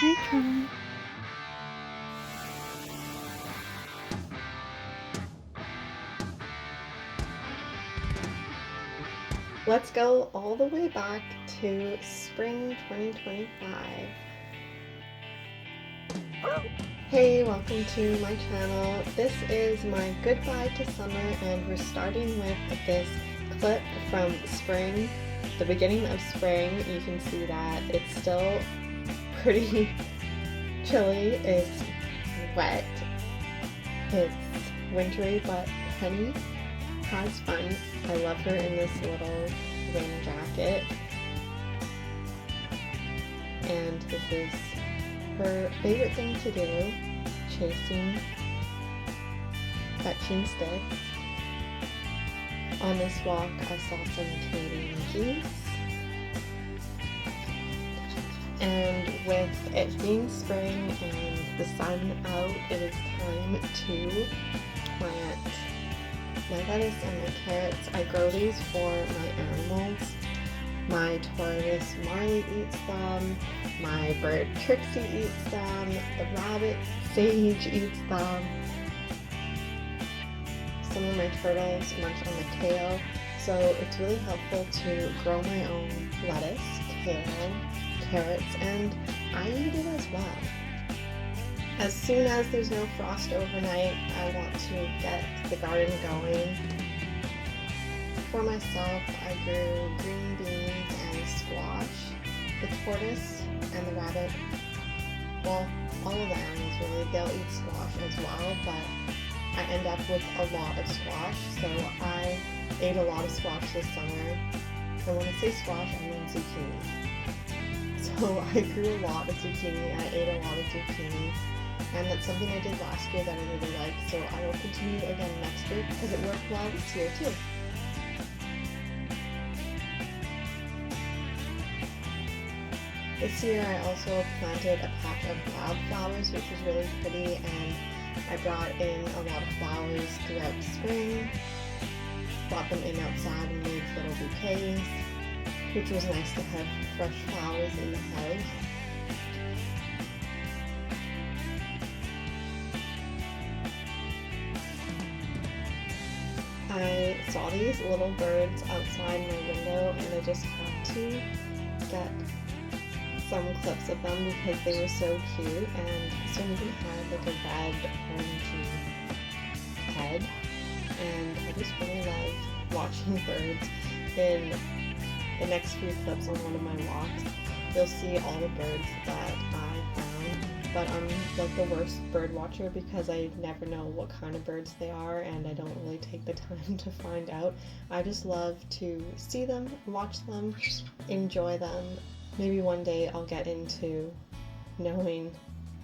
Hi, John. Let's go all the way back to spring 2025. Hey, welcome to my channel. This is my goodbye to summer, and we're starting with this clip from spring, the beginning of spring. You can see that it's still pretty chilly, it's wet, it's wintry, but Penny has fun. I love her in this little rain jacket, and this is her favorite thing to do, chasing fetching sticks. On this walk I saw some Canadian geese, and with it being spring and the sun out, it is time to plant my lettuce and my carrots. I grow these for my animals. My tortoise Marley eats them, my bird Trixie eats them, the rabbit Sage eats them. Some of my turtles munch on the kale, so it's really helpful to grow my own lettuce, kale, carrots, and I eat it as well. As soon as there's no frost overnight, I want to get the garden going. For myself, I grew green beans and squash. The tortoise and the rabbit, well, all of the animals really, they'll eat squash as well, but I end up with a lot of squash, so I ate a lot of squash this summer. And when I say squash, I mean zucchini. So I grew a lot of zucchini, I ate a lot of zucchini, and that's something I did last year that I really liked, so I will continue again next year because it worked well this year too. This year I also planted a patch of wildflowers, which was really pretty, and I brought in a lot of flowers throughout spring, brought them in outside and made little bouquets, which was nice to have fresh flowers in the house. I saw these little birds outside my window, and I just had to get some clips of them because they were so cute, and this one even had like a red orangey head, and I just really love watching birds. In the next few clips on one of my walks, you'll see all the birds that I found, but I'm like the worst bird watcher because I never know what kind of birds they are, and I don't really take the time to find out. I just love to see them, watch them, enjoy them. Maybe one day I'll get into knowing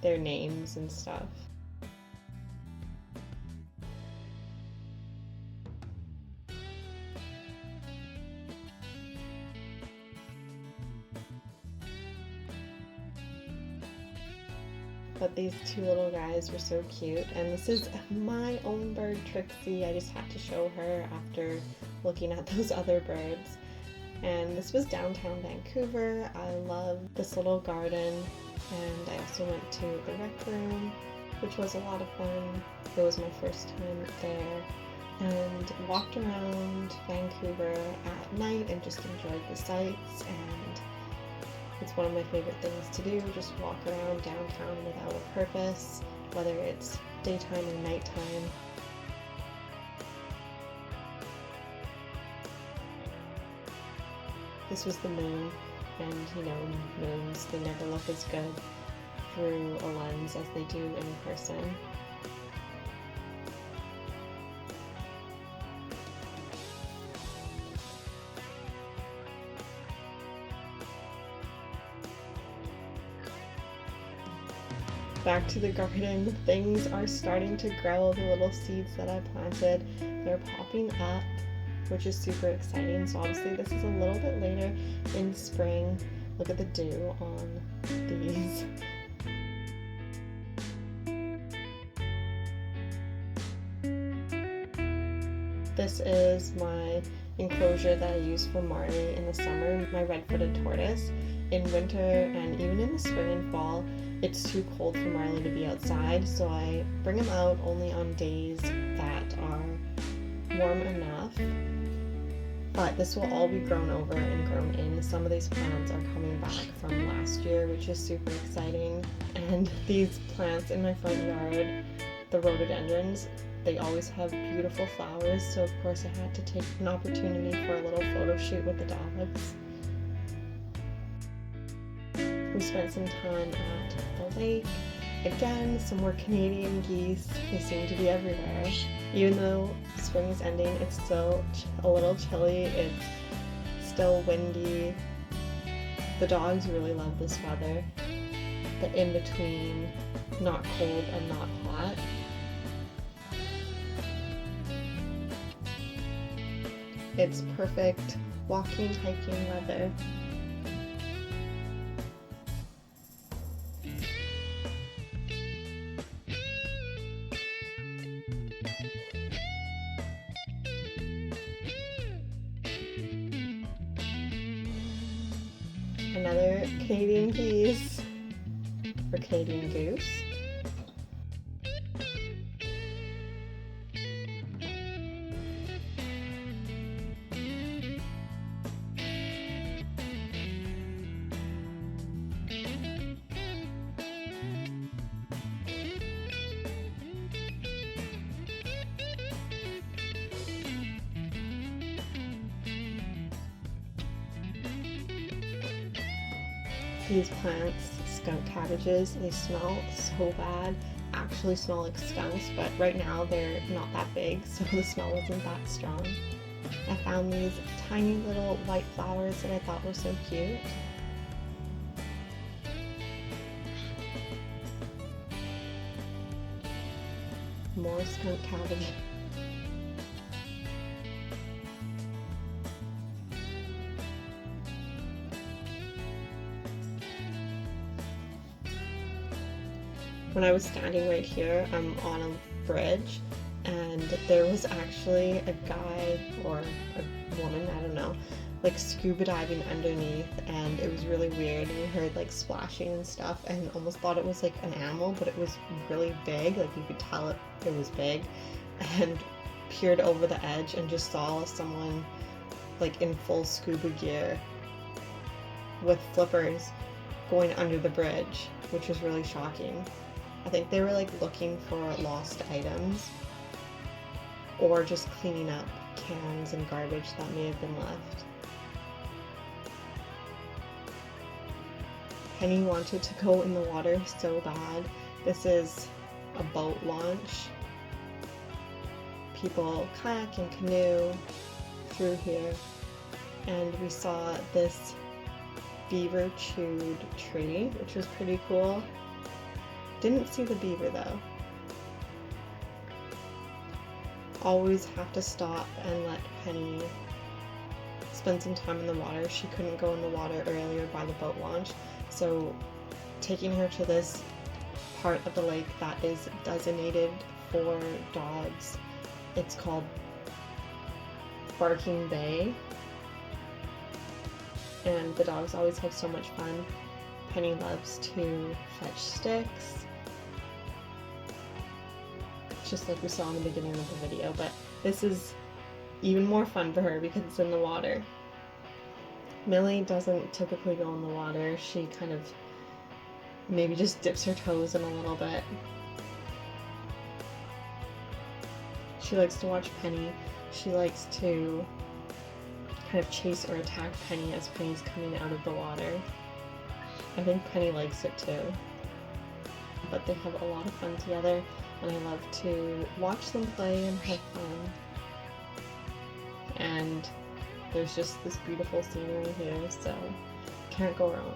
their names and stuff. But these two little guys were so cute, and this is my own bird Trixie. I just had to show her after looking at those other birds. And this was downtown Vancouver. I love this little garden, and I also went to the rec room, which was a lot of fun. It was my first time there, and walked around Vancouver at night and just enjoyed the sights, and it's one of my favorite things to do, just walk around downtown without a purpose, whether it's daytime or nighttime. This was the moon, and moons, they never look as good through a lens as they do in person. Back to the garden, things are starting to grow. The little seeds that I planted, they're popping up, which is super exciting. So obviously this is a little bit later in spring. Look at the dew on these. This is my enclosure that I use for Marley in the summer, my red-footed tortoise. In winter and even in the spring and fall, it's too cold for Marley to be outside, so I bring him out only on days that are warm enough. But this will all be grown over and grown in. Some of these plants are coming back from last year, which is super exciting. And these plants in my front yard, the rhododendrons, they always have beautiful flowers, so of course I had to take an opportunity for a little photo shoot with the dogs. We spent some time at the lake. Again, some more Canadian geese. They seem to be everywhere. Even though spring is ending, it's still a little chilly. It's still windy. The dogs really love this weather. The in-between, not cold and not hot. It's perfect walking, hiking weather. Another Canadian geese, or Canadian goose. These plants, skunk cabbages, they smell so bad, actually smell like skunks, but right now they're not that big, so the smell wasn't that strong. I found these tiny little white flowers that I thought were so cute. More skunk cabbage. When I was standing right here, I'm on a bridge, and there was actually a guy or a woman, I don't know, like scuba diving underneath, and it was really weird. And we heard like splashing and stuff, and almost thought it was like an animal, but it was really big, like you could tell it was big, and peered over the edge and just saw someone like in full scuba gear with flippers going under the bridge, which was really shocking. I think they were like looking for lost items or just cleaning up cans and garbage that may have been left. Penny wanted to go in the water so bad. This is a boat launch. People kayak and canoe through here, and we saw this beaver chewed tree, which was pretty cool. Didn't see the beaver though. Always have to stop and let Penny spend some time in the water. She couldn't go in the water earlier by the boat launch, so taking her to this part of the lake that is designated for dogs. It's called Barking Bay, and the dogs always have so much fun. Penny loves to fetch sticks, just like we saw in the beginning of the video, but this is even more fun for her because it's in the water. Millie doesn't typically go in the water. She kind of maybe just dips her toes in a little bit. She likes to watch Penny. She likes to kind of chase or attack Penny as Penny's coming out of the water. I think Penny likes it too. But they have a lot of fun together, and I love to watch them play and have fun. And there's just this beautiful scenery here, so can't go wrong.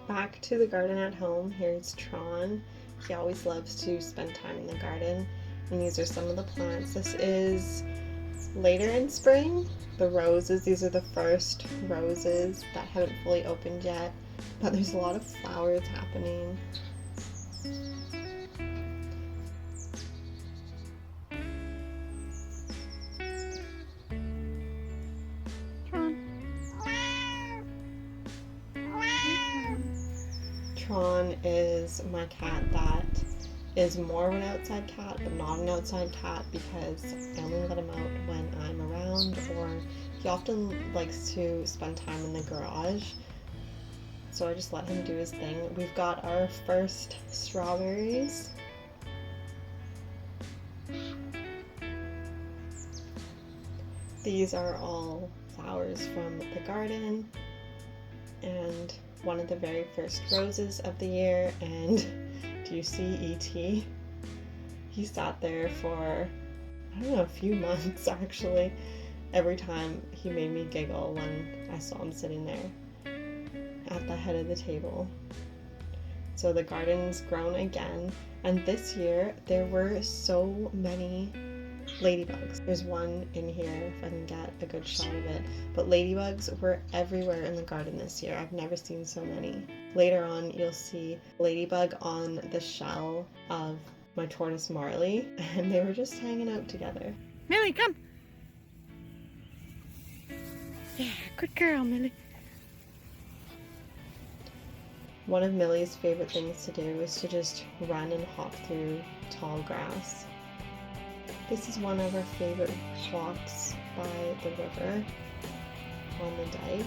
Back to the garden at home. Here's Tron. He always loves to spend time in the garden. And these are some of the plants. This is later in spring. The roses, these are the first roses that haven't fully opened yet. But there's a lot of flowers happening. Tron is my cat that is more of an outside cat, but not an outside cat because I only let him out when I'm around, or he often likes to spend time in the garage. So I just let him do his thing. We've got our first strawberries. These are all flowers from the garden, and one of the very first roses of the year. And do you see E.T.? He sat there for, I don't know, a few months actually. Every time he made me giggle when I saw him sitting there at the head of the table. So the garden's grown again, and this year there were so many ladybugs. There's one in here if I can get a good shot of it, but ladybugs were everywhere in the garden this year. I've never seen so many. Later on you'll see ladybug on the shell of my tortoise Marley, and they were just hanging out together. Millie, come! Yeah, good girl, Millie. One of Millie's favorite things to do is to just run and hop through tall grass. This is one of our favorite walks by the river on the dike.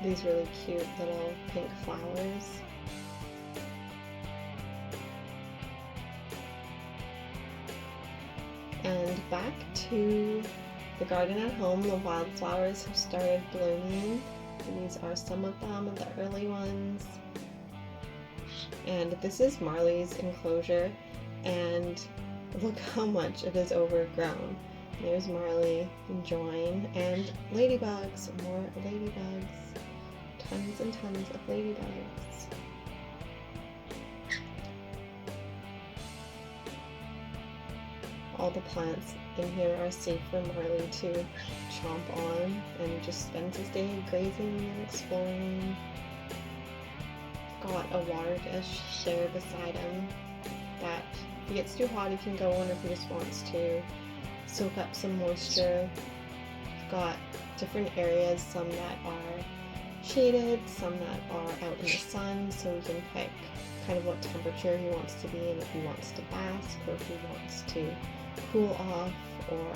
These really cute little pink flowers. And back to the garden at home, the wildflowers have started blooming. These are some of them, the early ones. And this is Marley's enclosure, and look how much it is overgrown. There's Marley enjoying, and ladybugs, more ladybugs. Tons and tons of ladybugs. All the plants in here are safe for Marley to chomp on, and he just spends his day grazing and exploring. Got a water dish there beside him that if he gets too hot he can go in, if he just wants to soak up some moisture. Got different areas, some that are shaded, some that are out in the sun, so he can pick kind of what temperature he wants to be in, if he wants to bask or if he wants to cool off, or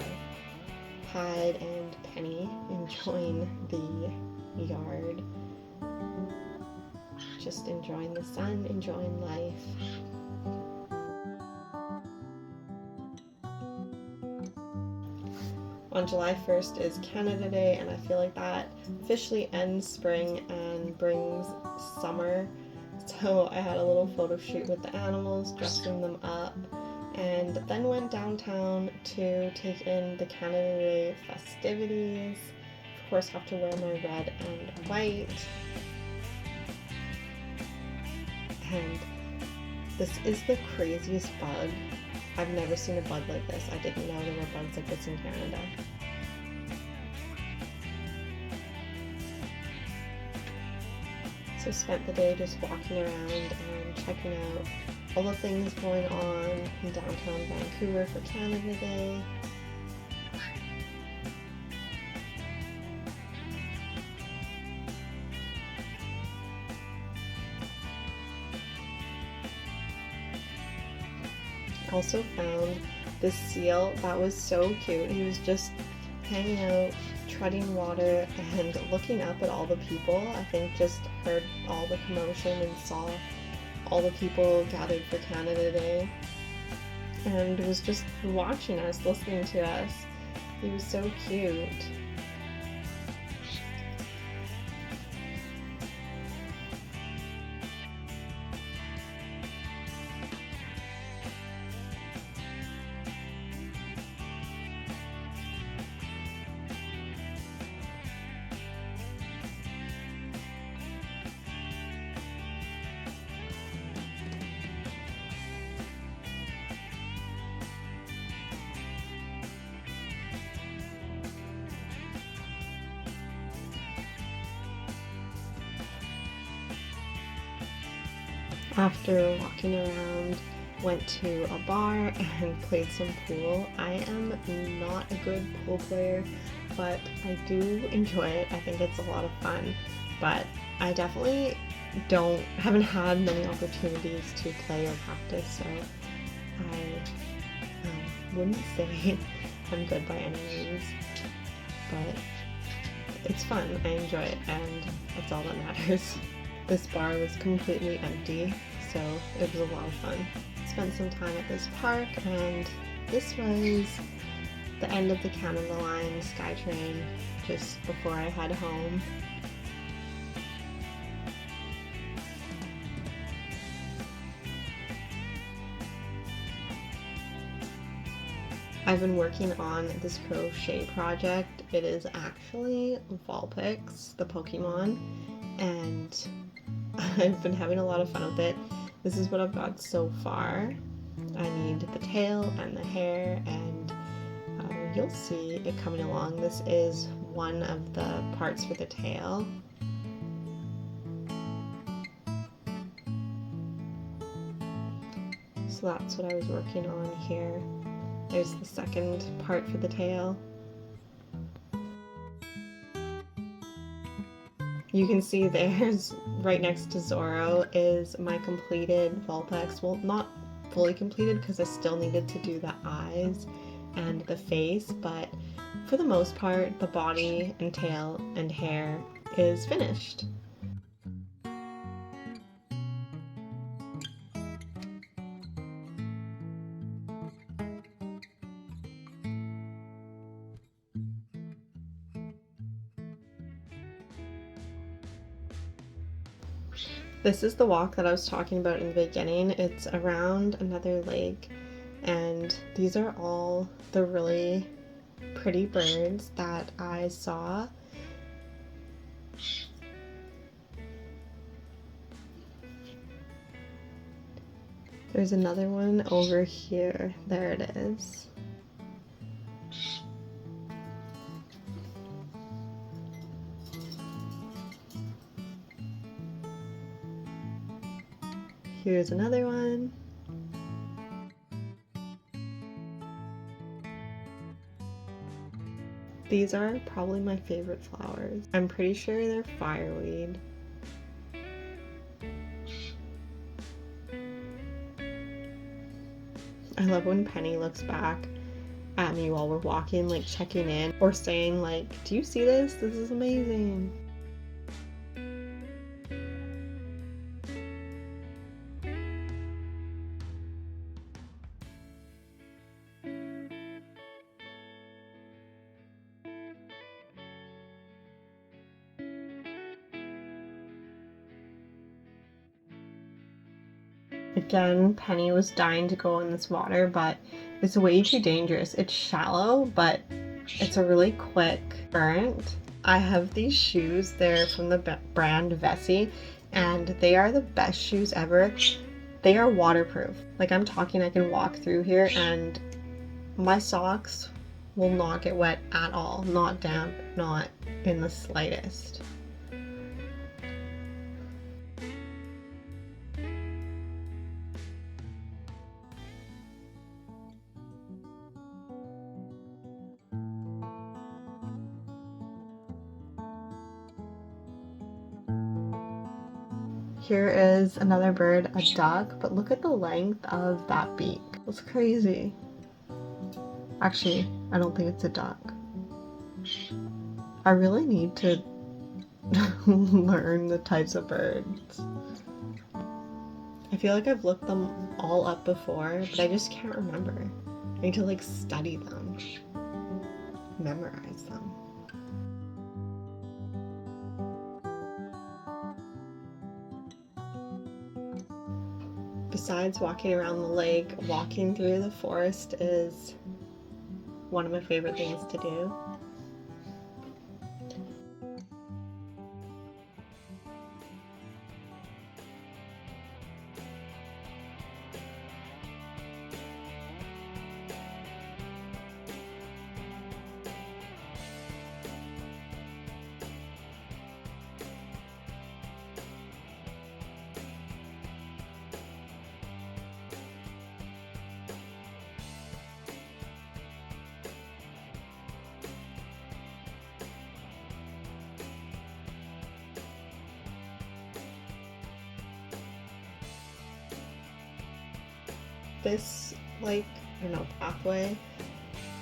hide and Penny enjoying the yard, just enjoying the sun, enjoying life. On July 1st is Canada Day, and I feel like that officially ends spring and brings summer. So I had a little photo shoot with the animals, dressing them up, and then went downtown to take in the Canada Day festivities. Of course, have to wear my red and white. And this is the craziest bug. I've never seen a bug like this. I didn't know there were bugs like this in Canada. So spent the day just walking around and checking out all the things going on in downtown Vancouver for Canada Day. also found this seal that was so cute. He was just hanging out, treading water, and looking up at all the people. I think just heard all the commotion and saw all the people gathered for Canada Day, and was just watching us, listening to us. He was so cute. After walking around, went to a bar and played some pool. I am not a good pool player, but I do enjoy it. I think it's a lot of fun, but I definitely haven't had many opportunities to play or practice, so I wouldn't say I'm good by any means, but it's fun. I enjoy it, and that's all that matters. This bar was completely empty, so it was a lot of fun. Spent some time at this park, and this was the end of the Canada Line SkyTrain just before I head home. I've been working on this crochet project. It is actually Vulpix, the Pokemon, and I've been having a lot of fun with it. This is what I've got so far. I need the tail and the hair, and you'll see it coming along. This is one of the parts for the tail. So that's what I was working on here. There's the second part for the tail. You can see there's, right next to Zoro, is my completed Vulpix. Well, not fully completed because I still needed to do the eyes and the face, but for the most part, the body and tail and hair is finished. This is the walk that I was talking about in the beginning. It's around another lake, and these are all the really pretty birds that I saw. There's another one over here. There it is. Here's another one. These are probably my favorite flowers. I'm pretty sure they're fireweed. I love when Penny looks back at me while we're walking, like checking in or saying like, "Do you see this? This is amazing." Again, Penny was dying to go in this water, but it's way too dangerous. It's shallow, but it's a really quick current. I have these shoes. They're from the brand Vessi, and they are the best shoes ever. They are waterproof. Like I'm talking, I can walk through here and my socks will not get wet at all. Not damp, not in the slightest. Here is another bird, a duck, but look at the length of that beak. It's crazy. Actually, I don't think it's a duck. I really need to learn the types of birds. I feel like I've looked them all up before, but I just can't remember. I need to like study them, memorize them. Besides walking around the lake, walking through the forest is one of my favorite things to do. This pathway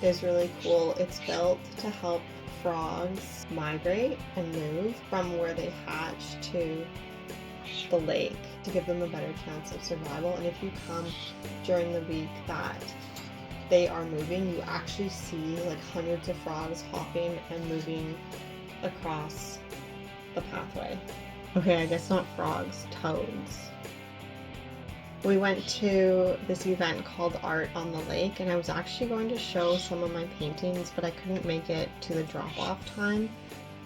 is really cool. It's built to help frogs migrate and move from where they hatch to the lake to give them a better chance of survival. And if you come during the week that they are moving, you actually see like hundreds of frogs hopping and moving across the pathway. Okay, I guess not frogs, toads. We went to this event called Art on the Lake, and I was actually going to show some of my paintings, but I couldn't make it to the drop-off time.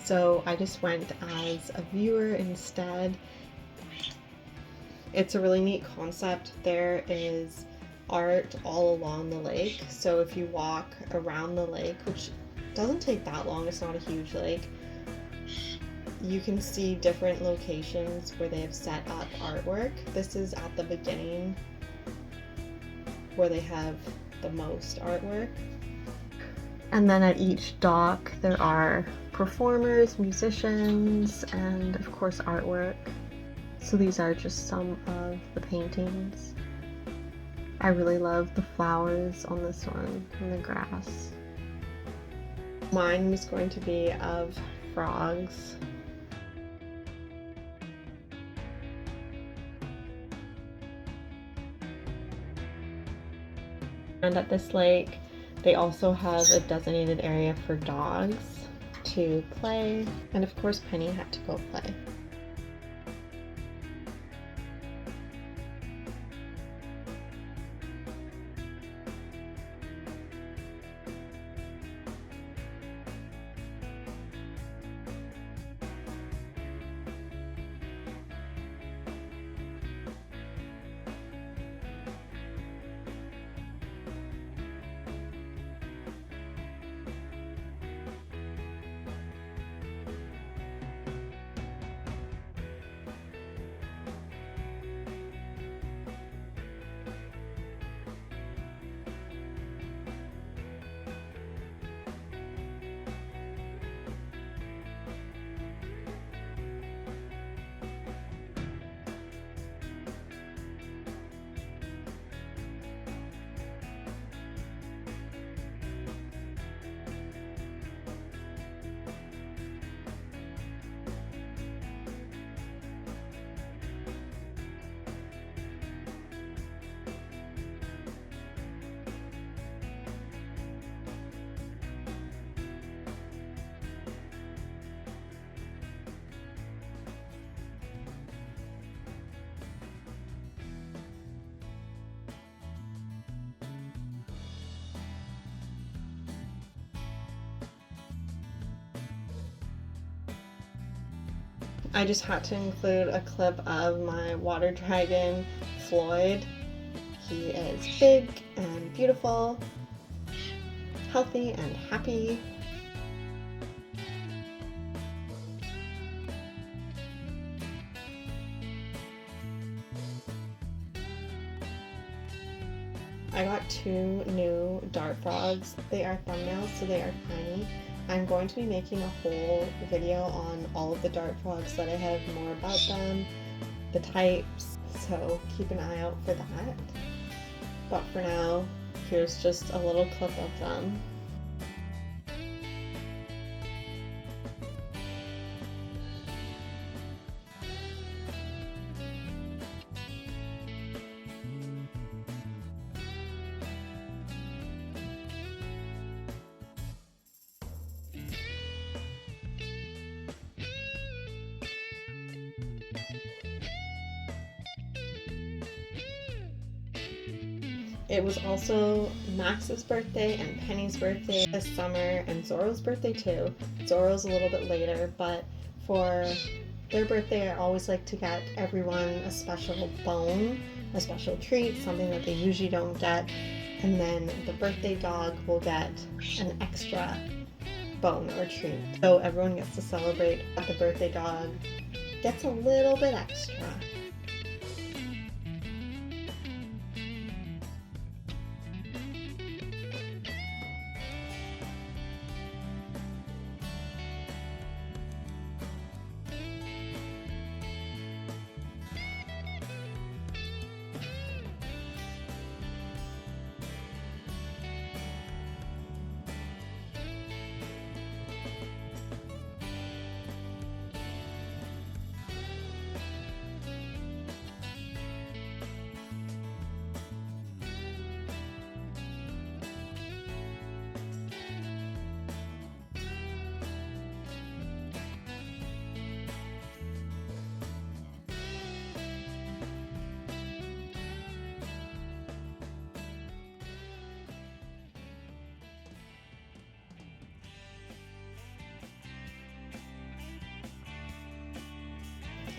So I just went as a viewer instead. It's a really neat concept. There is art all along the lake. So if you walk around the lake, which doesn't take that long, it's not a huge lake, you can see different locations where they have set up artwork. This is at the beginning where they have the most artwork. And then at each dock there are performers, musicians, and of course artwork. So these are just some of the paintings. I really love the flowers on this one and the grass. Mine was going to be of frogs. And at this lake, they also have a designated area for dogs to play. And of course, Penny had to go play. I just had to include a clip of my water dragon, Floyd. He is big and beautiful, healthy and happy. I got 2 new dart frogs. They are thumbnails, so they are tiny. I'm going to be making a whole video on all of the dart frogs so that I have more about them, the types, so keep an eye out for that. But for now, here's just a little clip of them. It was also Max's birthday and Penny's birthday this summer, and Zorro's birthday too. Zorro's a little bit later, but for their birthday, I always like to get everyone a special bone, a special treat, something that they usually don't get, and then the birthday dog will get an extra bone or treat. So everyone gets to celebrate, but the birthday dog gets a little bit extra.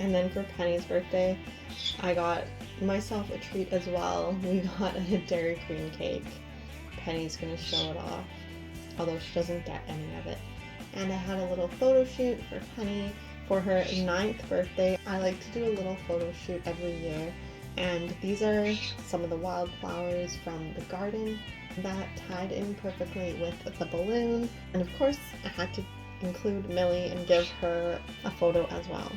And then for Penny's birthday, I got myself a treat as well. We got a Dairy Queen cake. Penny's gonna show it off, although she doesn't get any of it. And I had a little photo shoot for Penny for her 9th birthday. I like to do a little photo shoot every year, and these are some of the wildflowers from the garden that tied in perfectly with the balloon. And of course, I had to include Millie and give her a photo as well.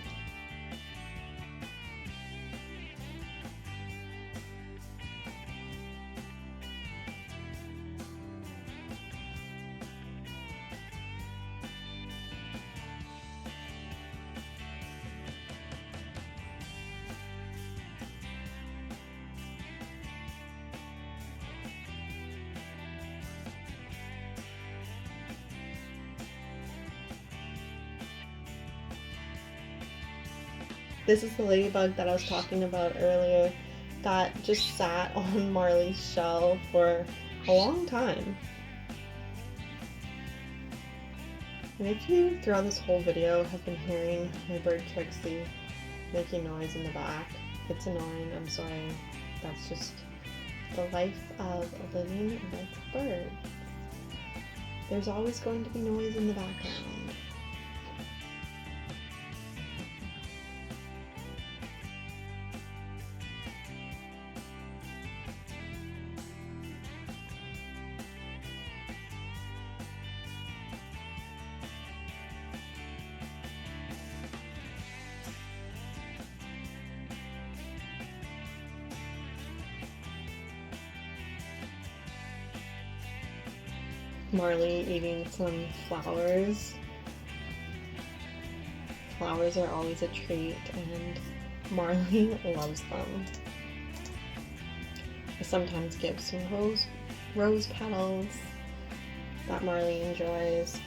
This is the ladybug that I was talking about earlier that just sat on Marley's shell for a long time. And if you, throughout this whole video, have been hearing my bird Trixie making noise in the back, it's annoying, I'm sorry. That's just the life of living with birds. There's always going to be noise in the background. Marley eating some flowers. Flowers are always a treat, and Marley loves them. I sometimes give some rose petals that Marley enjoys.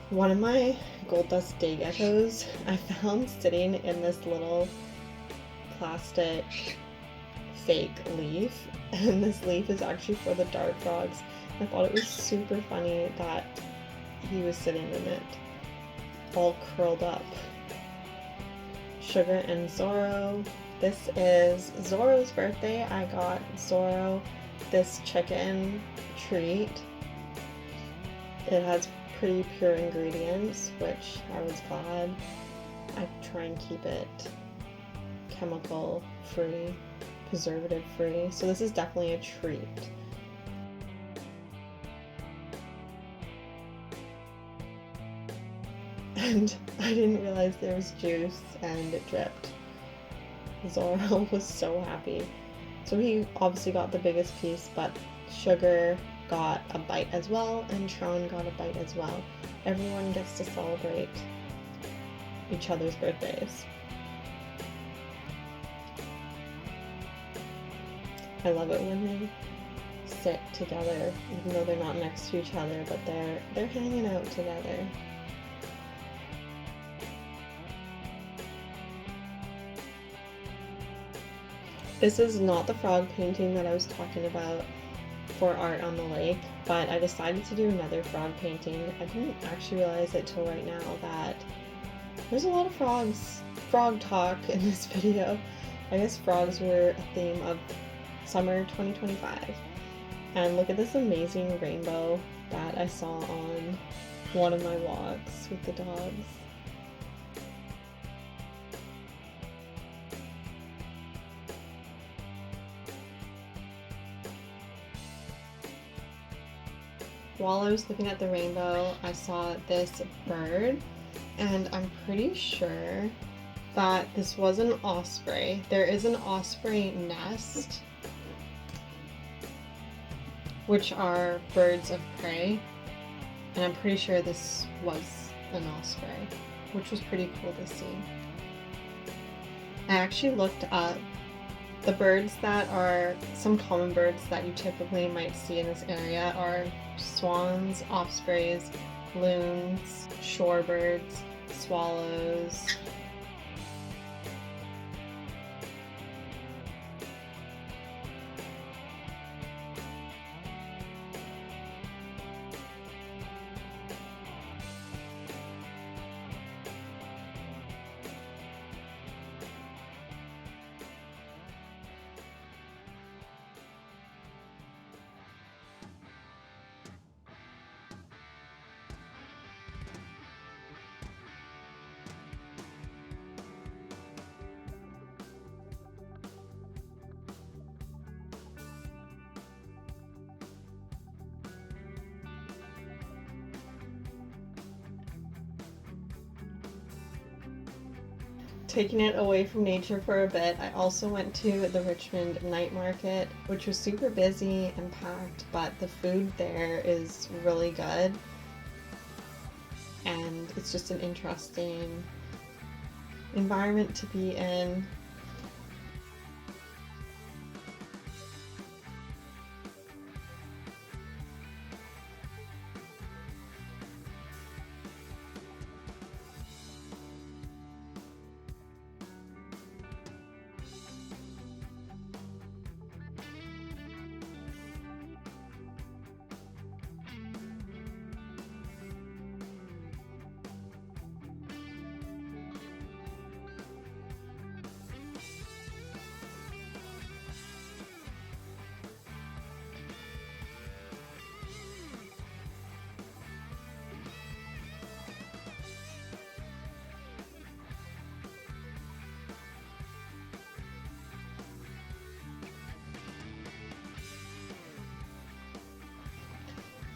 One of my gold dust day geckos I found sitting in this little plastic fake leaf, and this leaf is actually for the dart frogs. I thought it was super funny that he was sitting in it, all curled up. Sugar and Zoro. This is Zoro's birthday. I got Zoro this chicken treat. It has pretty pure ingredients, which I was glad. I try and keep it chemical free, preservative free, so this is definitely a treat. And I didn't realize there was juice and it dripped. Zoro was so happy. So he obviously got the biggest piece, but Sugar got a bite as well, and Tron got a bite as well. Everyone gets to celebrate each other's birthdays. I love it when they sit together, even though they're not next to each other, but they're hanging out together. This is not the frog painting that I was talking about for art on the lake, but I decided to do another frog painting. I didn't actually realize it till right now that there's a lot of frog talk in this video. I guess frogs were a theme of summer 2025. And look at this amazing rainbow that I saw on one of my walks with the dogs. While I was looking at the rainbow, I saw this bird, and I'm pretty sure that this was an osprey. There is an osprey nest, which are birds of prey, and I'm pretty sure this was an osprey, which was pretty cool to see. I actually looked up the birds that are some common birds that you typically might see in this area are swans, ospreys, loons, shorebirds, swallows. Taking it away from nature for a bit, I also went to the Richmond night market, which was super busy and packed, but the food there is really good. And it's just an interesting environment to be in.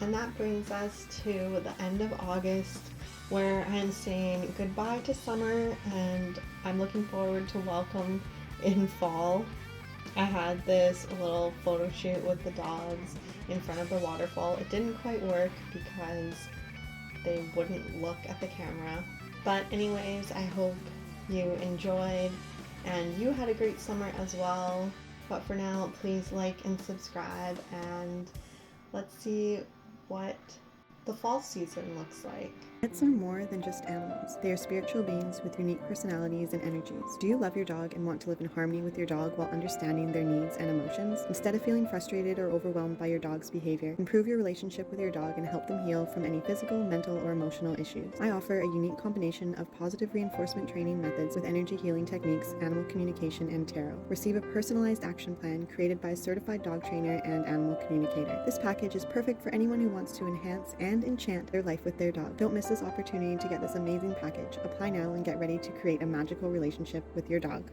And that brings us to the end of August, where I'm saying goodbye to summer and I'm looking forward to welcome in fall. I had this little photo shoot with the dogs in front of the waterfall. It didn't quite work because they wouldn't look at the camera. But anyways, I hope you enjoyed and you had a great summer as well. But for now, please like and subscribe, and let's see what the fall season looks like. Pets are more than just animals. They are spiritual beings with unique personalities and energies. Do you love your dog and want to live in harmony with your dog while understanding their needs and emotions? Instead of feeling frustrated or overwhelmed by your dog's behavior, improve your relationship with your dog and help them heal from any physical, mental, or emotional issues. I offer a unique combination of positive reinforcement training methods with energy healing techniques, animal communication, and tarot. Receive a personalized action plan created by a certified dog trainer and animal communicator. This package is perfect for anyone who wants to enhance and enchant their life with their dog. Don't miss this opportunity to get this amazing package. Apply now and get ready to create a magical relationship with your dog.